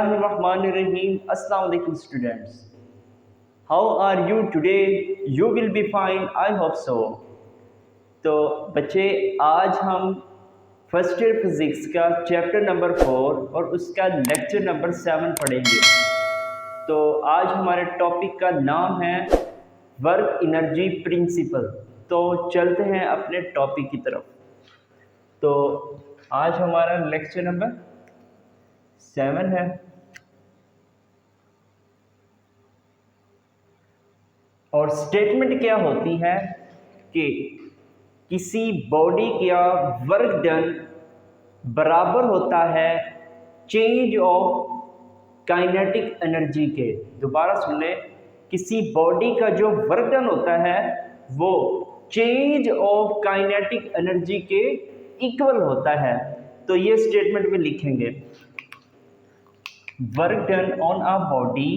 Bismillahirrahmanirrahim. Assalamu alaikum students. How are you today? You will be fine. I hope so. तो बच्चे आज हम first year physics का chapter number 4 और उसका लेक्चर नंबर 7 पढ़ेंगे। तो आज हमारे टॉपिक का नाम है वर्क एनर्जी प्रिंसिपल। तो चलते हैं अपने टॉपिक की तरफ। तो आज हमारा लेक्चर नंबर 7 है। और स्टेटमेंट क्या होती है कि किसी बॉडी का वर्क डन बराबर होता है चेंज ऑफ काइनेटिक एनर्जी के। दोबारा सुन लें, किसी बॉडी का जो वर्क डन होता है वो चेंज ऑफ काइनेटिक एनर्जी के इक्वल होता है। तो ये स्टेटमेंट में लिखेंगे, work done on a body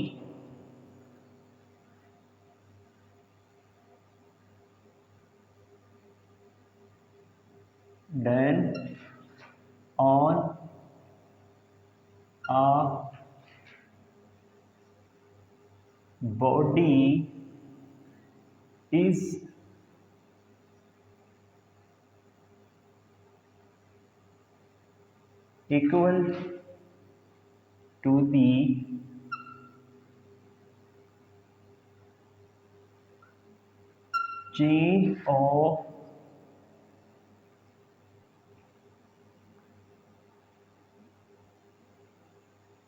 done on a body is equal to the change of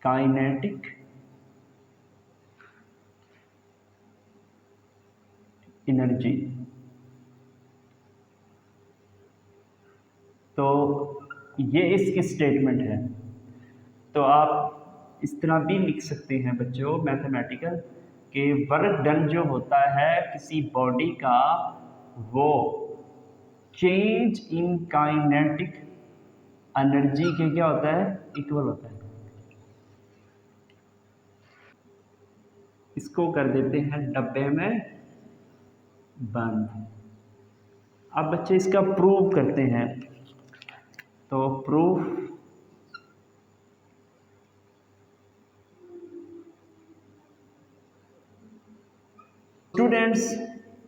kinetic energy. तो ये इसकी स्टेटमेंट है। तो आप इस तरह भी लिख सकते हैं बच्चों मैथमेटिकल कि वर्क डन जो होता है किसी बॉडी का वो चेंज इन काइनेटिक एनर्जी के क्या होता है, इक्वल होता है। इसको कर देते हैं डब्बे में बंद। अब बच्चे इसका प्रूफ करते हैं। तो प्रूफ, स्टूडेंट्स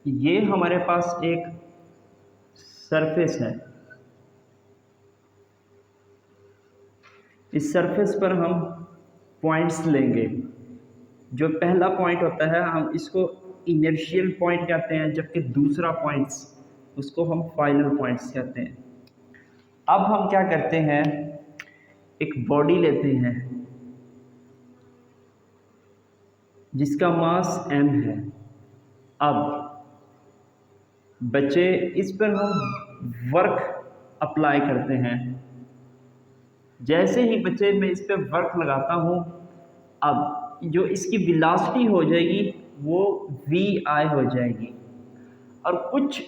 ये हमारे पास एक सरफेस है। इस सरफेस पर हम पॉइंट्स लेंगे। जो पहला पॉइंट होता है हम इसको इनर्शियल पॉइंट कहते हैं, जबकि दूसरा पॉइंट्स उसको हम फाइनल पॉइंट्स कहते हैं। अब हम क्या करते हैं, एक बॉडी लेते हैं जिसका मास m है। अब बच्चे इस पर हम वर्क अप्लाई करते हैं। जैसे ही बच्चे मैं इस पर वर्क लगाता हूँ, अब जो इसकी वेलोसिटी हो जाएगी वो vi हो जाएगी। और कुछ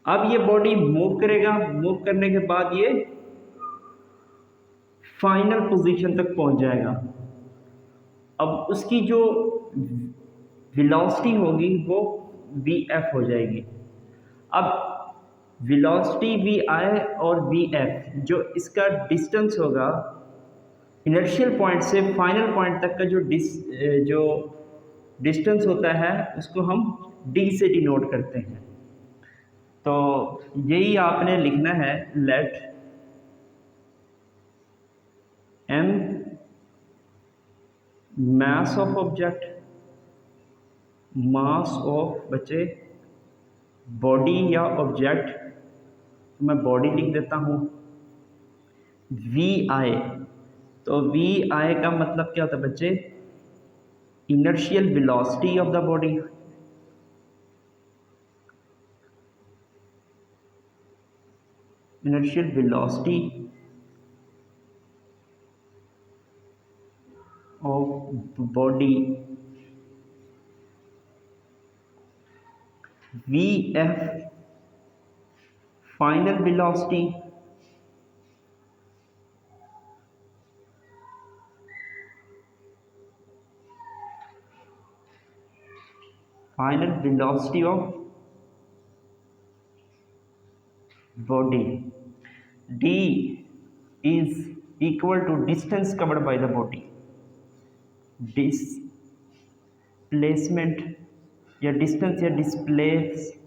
अब ये बॉडी मूव करेगा, मूव करने के बाद ये फाइनल पोजीशन तक पहुंच जाएगा। अब उसकी जो वेलोसिटी होगी वो vf हो जाएगी। अब वेलोसिटी vi और vf जो इसका डिस्टेंस होगा इनर्शियल पॉइंट से फाइनल पॉइंट तक का जो डिस्टेंस होता है उसको हम d से डिनोट करते हैं। तो यही आपने लिखना है, let m mass of object, mass of बच्चे बॉडी या ऑब्जेक्ट, तो मैं बॉडी लिख देता हूँ vi। तो vi का मतलब क्या होता है बच्चे, inertial velocity of the body. Inertial velocity of body vf final velocity of body, d is equal to distance covered by the body, displacement या डिस्टेंस या displacement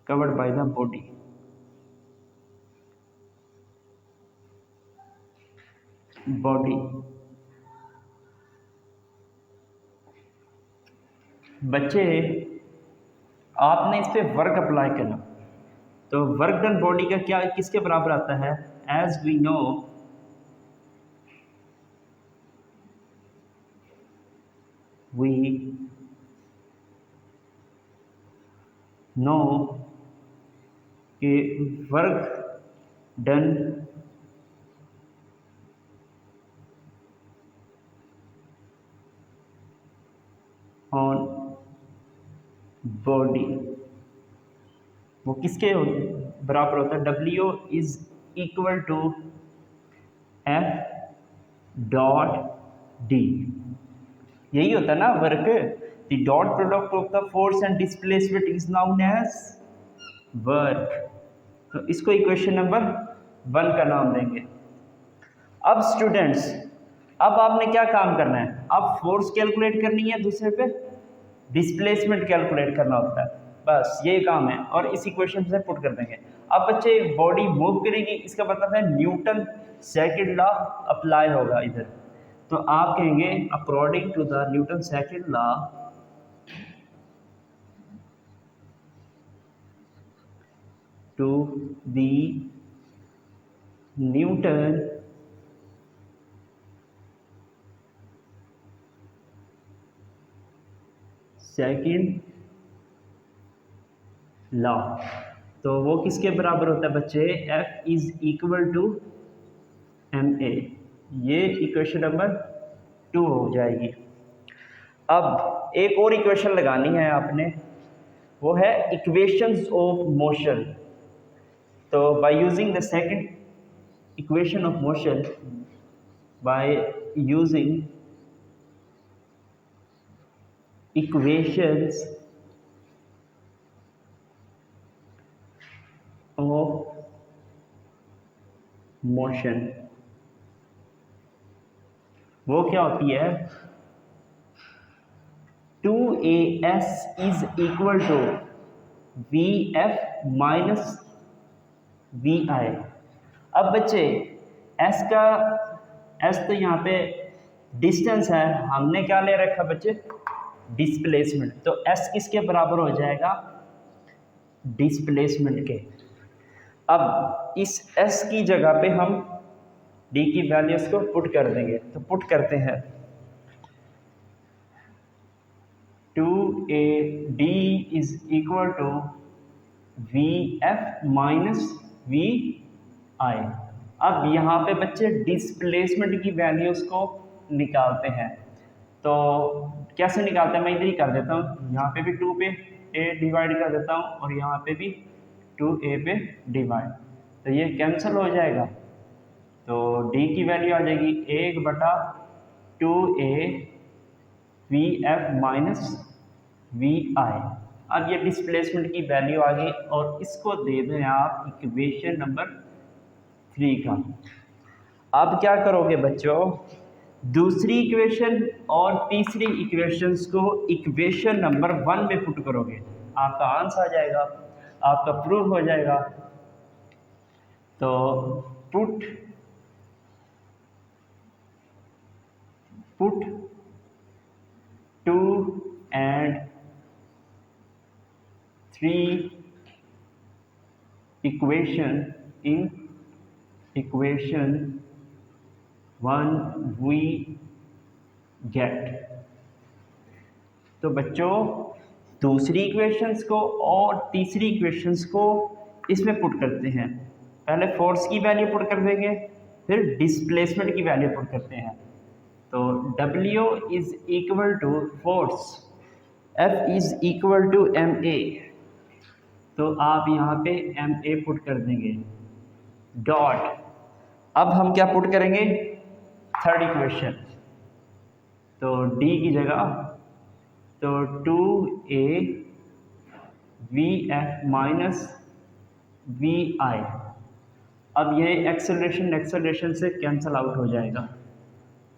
covered by the body. बच्चे आपने इस पे वर्क अप्लाई करना, तो work done body का क्या किसके बराबर आता है? एज वी नो कि वर्क डन ऑन बॉडी वो किसके बराबर होता है? W is equal to F dot D। यही होता है ना work. The dot product of the force and displacement is known as work. तो इसको इक्वेशन नंबर 1 का नाम देंगे। अब स्टूडेंट्स, अब आपने क्या काम करना है? अब फोर्स कैलकुलेट करनी है, दूसरे पे डिस्प्लेसमेंट कैलकुलेट करना होता है, बस ये काम है और इस इक्वेशन से पुट कर देंगे। अब बच्चे बॉडी मूव करेगी, इसका मतलब है न्यूटन सेकंड लॉ अप्लाई होगा इधर। तो आप कहेंगे according to the Newton second law to the Newton second law, तो वो किसके बराबर होता है बच्चे? F is equal to ma। ये इक्वेशन नंबर 2 हो जाएगी। अब एक और इक्वेशन लगानी है आपने, वो है इक्वेशंस ऑफ मोशन। तो by using the second equation of motion, by using equations of motion, वो क्या होती है? 2as is equal to vf minus vi। अब बच्चे s तो यहाँ पे डिस्टेंस है, हमने क्या ले रखा बच्चे? डिस्प्लेसमेंट। तो s किसके बराबर हो जाएगा? डिस्प्लेसमेंट के। अब इस s की जगह पे हम d की वैल्यूज को पुट कर देंगे, तो पुट करते हैं 2ad is equal to vf minus vi। अब यहाँ पे बच्चे डिस्प्लेसमेंट की वैल्यूज को निकालते हैं, तो कैसे निकालते हैं? मैं इधर ही कर देता हूँ, यहाँ पे भी 2 पे a डिवाइड कर देता हूँ और यहाँ पे भी 2a पे डिवाइड, तो ये कैंसिल हो जाएगा। तो d की वैल्यू आ जाएगी 1/2a vf माइनस vi। अब ये डिस्प्लेसमेंट की वैल्यू आ गई और इसको दे दें आप इक्वेशन नंबर 3 का। अब क्या करोगे बच्चों? दूसरी इक्वेशन और तीसरी इक्वेशंस को इक्वेशन नंबर 1 में पुट करोगे, आपका आंसर आ जाएगा, आपका प्रूफ हो जाएगा। तो put 2 and 3 equation in equation 1 we get। तो बच्चों दूसरी इक्वेशंस को और तीसरी इक्वेशंस को इसमें पुट करते हैं। पहले फोर्स की वैल्यू पुट कर देंगे, फिर डिस्प्लेसमेंट की वैल्यू पुट करते हैं। तो W is equal to force, F is equal to ma, तो आप यहाँ पे ma पुट कर देंगे डॉट। अब हम क्या पुट करेंगे? थर्ड इक्वेशन, तो D की जगह तो 2a vf माइनस vi। अब यह एक्सेलरेशन से कैंसल आउट हो जाएगा।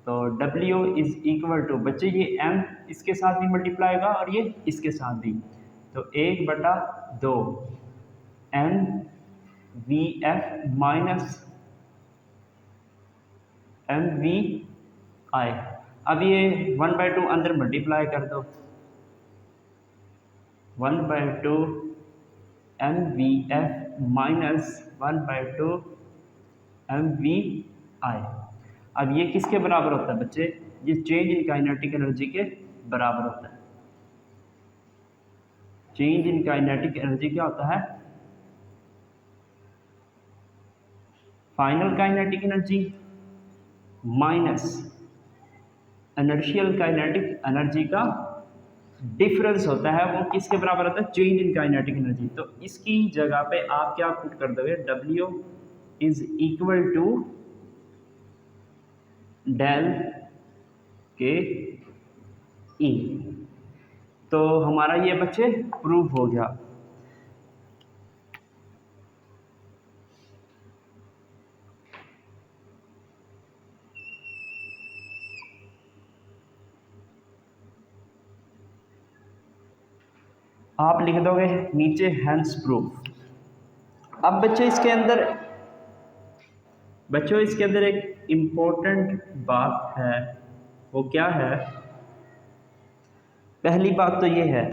तो W इज़ इक्वल टू, बच्चे ये M इसके साथ भी मल्टीप्लाई होगा और ये इसके साथ भी, तो 1/2 NVF माइनस MVI। अब ये 1/2 अंदर मल्टीप्लाई कर दो, 1/2 MVF माइनस 1/2 MVI। अब ये किसके बराबर होता है बच्चे? ये चेंज इन काइनेटिक एनर्जी के बराबर होता है। चेंज इन काइनेटिक एनर्जी क्या होता है? Final kinetic energy minus inertial kinetic energy का डिफरेंस होता है, वो किसके बराबर होता है? Change in kinetic energy. तो इसकी जगह पे आप क्या पुट कर दोगे? W is equal to del K E. तो हमारा ये बच्चे प्रूव हो गया। आप लिख दोगे नीचे हैंस प्रूफ। अब बच्चे इसके अंदर एक इम्पोर्टेंट बात है, वो क्या है? पहली बात तो ये है,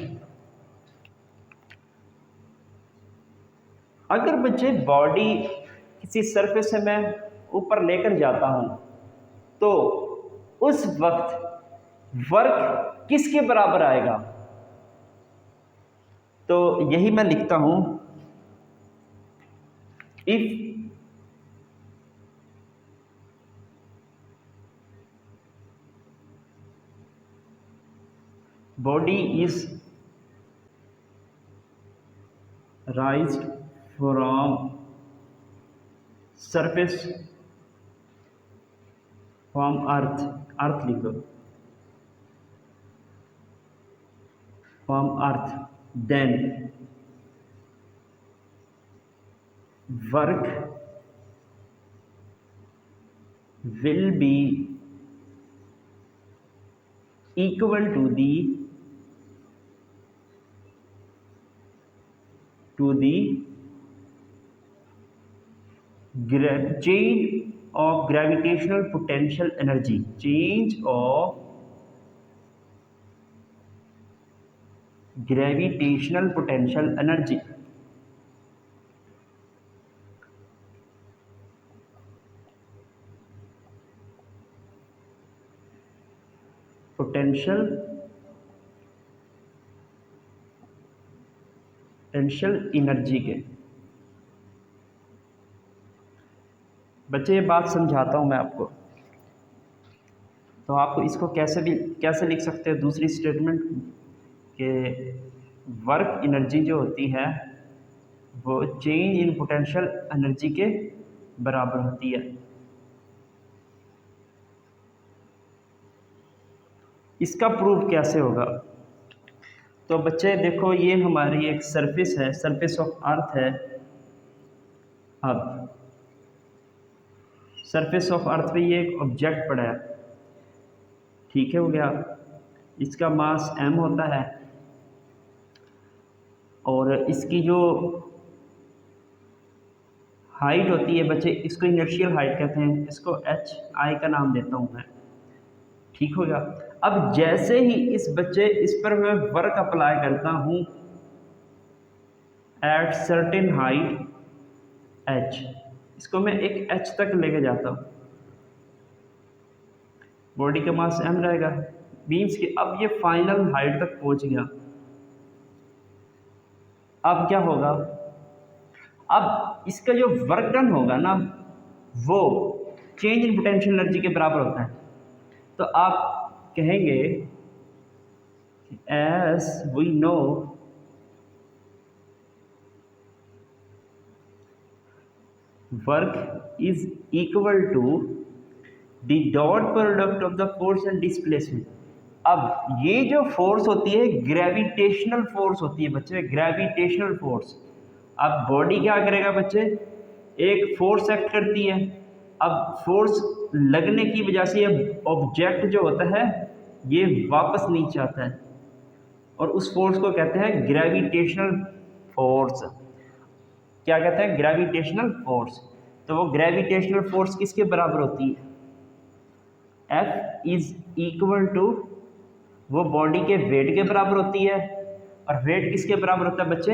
अगर बच्चे बॉडी किसी सरफेस से मैं ऊपर लेकर जाता हूं तो उस वक्त वर्क किसके बराबर आएगा? तो यही मैं लिखता हूं, if body is raised from surface from earth लिख दो, from earth, then work will be equal to the change of gravitational potential energy, change of gravitational potential energy। Potential energy के बच्चे, ये बात समझाता हूँ मैं आपको। तो आपको इसको कैसे लिख सकते हैं? दूसरी स्टेटमेंट के वर्क एनर्जी जो होती है वो चेंज इन पोटेंशियल एनर्जी के बराबर होती है। इसका प्रूफ कैसे होगा? तो बच्चे देखो, ये हमारी एक सरफेस है, सरफेस ऑफ अर्थ है। अब सरफेस ऑफ अर्थ पे ये एक ऑब्जेक्ट पड़ा है, ठीक है, हो गया। इसका मास m होता है और इसकी जो हाइट होती है बच्चे, इसको इनर्शियल हाइट कहते हैं, इसको hi का नाम देता हूँ मैं, ठीक हो गया। अब जैसे ही इस पर मैं वर्क अप्लाई करता हूँ एट सर्टेन हाइट h, इसको मैं एक h तक लेके जाता हूँ, बॉडी का मास m रहेगा, मीन्स कि अब ये फाइनल हाइट तक पहुंच गया। अब क्या होगा? अब इसका जो वर्क डन होगा ना, वो चेंज इन पोटेंशियल एनर्जी के बराबर होता है। तो आप कहेंगे as we know work is equal to the dot product of the force and displacement. अब ये जो फोर्स होती है ग्रेविटेशनल फोर्स होती है बच्चे, ग्रेविटेशनल फोर्स। अब बॉडी क्या करेगा बच्चे? एक फोर्स एक्ट करती है। अब फोर्स लगने की वजह से ये ऑब्जेक्ट जो होता है ये वापस नीचे आता है और उस फोर्स को कहते हैं ग्रेविटेशनल फोर्स। क्या कहते हैं? Gravitational force. तो वो ग्रेविटेशनल फोर्स किसके बराबर होती है? F इज इक्वल टू, वो बॉडी के वेट के बराबर होती है। और वेट किसके बराबर होता है बच्चे?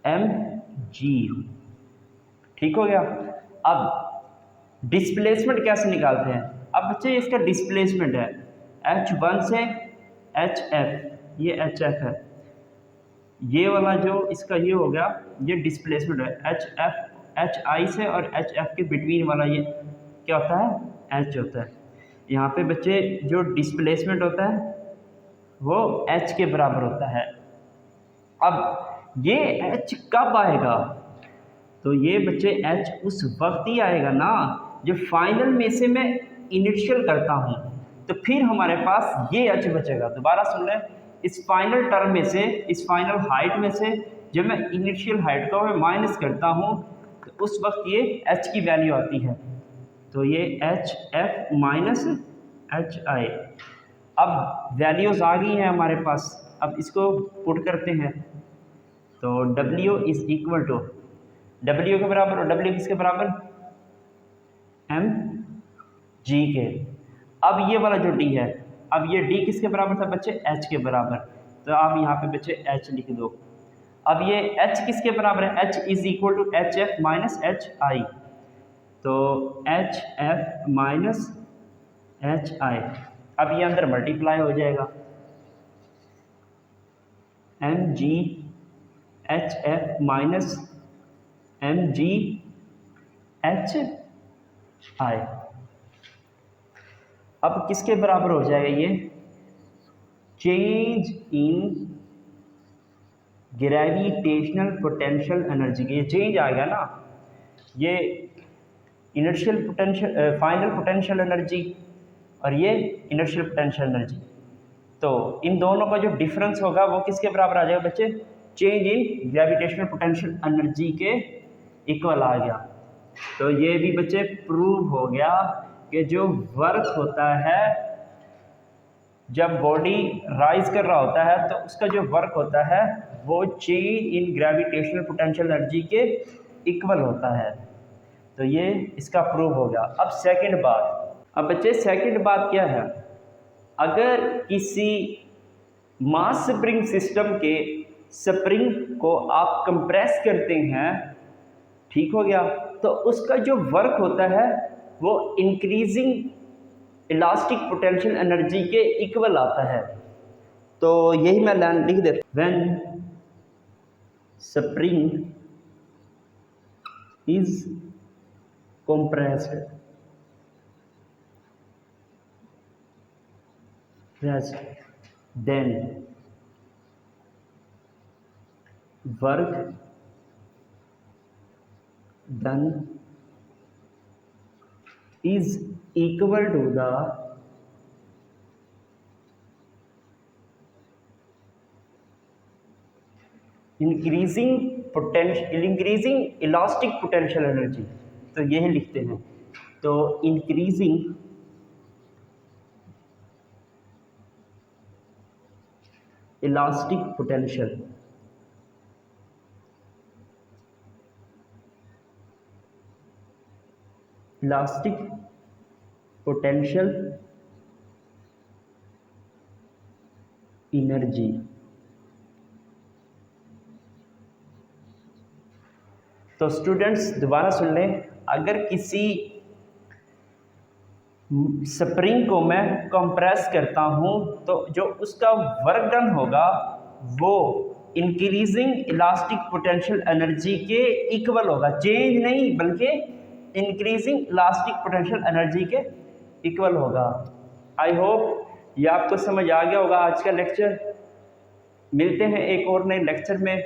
mg। ठीक हो गया। अब डिस्प्लेसमेंट कैसे निकालते हैं? अब बच्चे इसका डिस्प्लेसमेंट है h1 से hf, ये hf है, ये वाला जो इसका ये हो गया, ये डिस्प्लेसमेंट है hi से और hf के बिटवीन वाला ये क्या होता है? h होता है। यहाँ पे बच्चे जो डिस्प्लेसमेंट होता है वो h के बराबर होता है। अब ये h कब आएगा? तो ये बच्चे h उस वक्त ही आएगा ना जब फाइनल में से मैं इनिशियल करता हूँ, तो फिर हमारे पास ये h बचेगा। दोबारा सुन लें, इस फाइनल टर्म में से, इस फाइनल हाइट में से जब मैं इनिशियल हाइट को मैं माइनस करता हूँ तो उस वक्त ये h की वैल्यू आती है। तो ये hf माइनस hi। अब वैल्यूज़ आ गई हैं हमारे पास, अब इसको पुट करते हैं। तो w is equal to, w के बराबर, और w किसके बराबर? mg के। अब ये वाला जो d है, अब ये d किसके बराबर था बच्चे? h के बराबर। तो आप यहाँ पे बच्चे h लिख दो। अब ये h किसके बराबर है? h is equal to hf minus hi। तो hf माइनस hi, अब ये अंदर मल्टीप्लाई हो जाएगा, mg hf minus mg hi। अब किसके बराबर हो जाएगा ये? Change in gravitational potential energy के। ये चेंज आ गया ना, ये inertial potential, final potential energy और ये इनर्शियल पोटेंशियल एनर्जी, तो इन दोनों का जो डिफरेंस होगा वो किसके बराबर आ जाएगा बच्चे? Change in gravitational potential energy के इक्वल आ गया। तो ये भी बच्चे प्रूव हो गया कि जो वर्क होता है जब बॉडी राइज कर रहा होता है तो उसका जो वर्क होता है वो change in gravitational potential energy के इक्वल होता है। तो ये इसका प्रूव हो गया। अब सेकंड बात, अब बच्चे सेकंड बात क्या है? अगर किसी मास स्प्रिंग सिस्टम के स्प्रिंग को आप कंप्रेस करते हैं, ठीक हो गया, तो उसका जो वर्क होता है वो इंक्रीजिंग इलास्टिक पोटेंशियल एनर्जी के इक्वल आता है। तो यही मैं लाइन लिख देता, when spring is compressed, then work done is equal to the increasing elastic potential energy। तो यही लिखते हैं। तो increasing elastic potential, elastic potential energy. तो स्टूडेंट्स दोबारा सुन लें, अगर किसी स्प्रिंग को मैं कंप्रेस करता हूं तो जो उसका वर्क डन होगा वो इंक्रीजिंग इलास्टिक पोटेंशियल एनर्जी के इक्वल होगा। चेंज नहीं बल्कि इंक्रीजिंग इलास्टिक पोटेंशियल एनर्जी के इक्वल होगा। आई होप ये आपको समझ आ गया होगा आज का लेक्चर। मिलते हैं एक और नए लेक्चर में।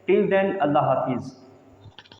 टिल देन अल्लाह हाफिज़।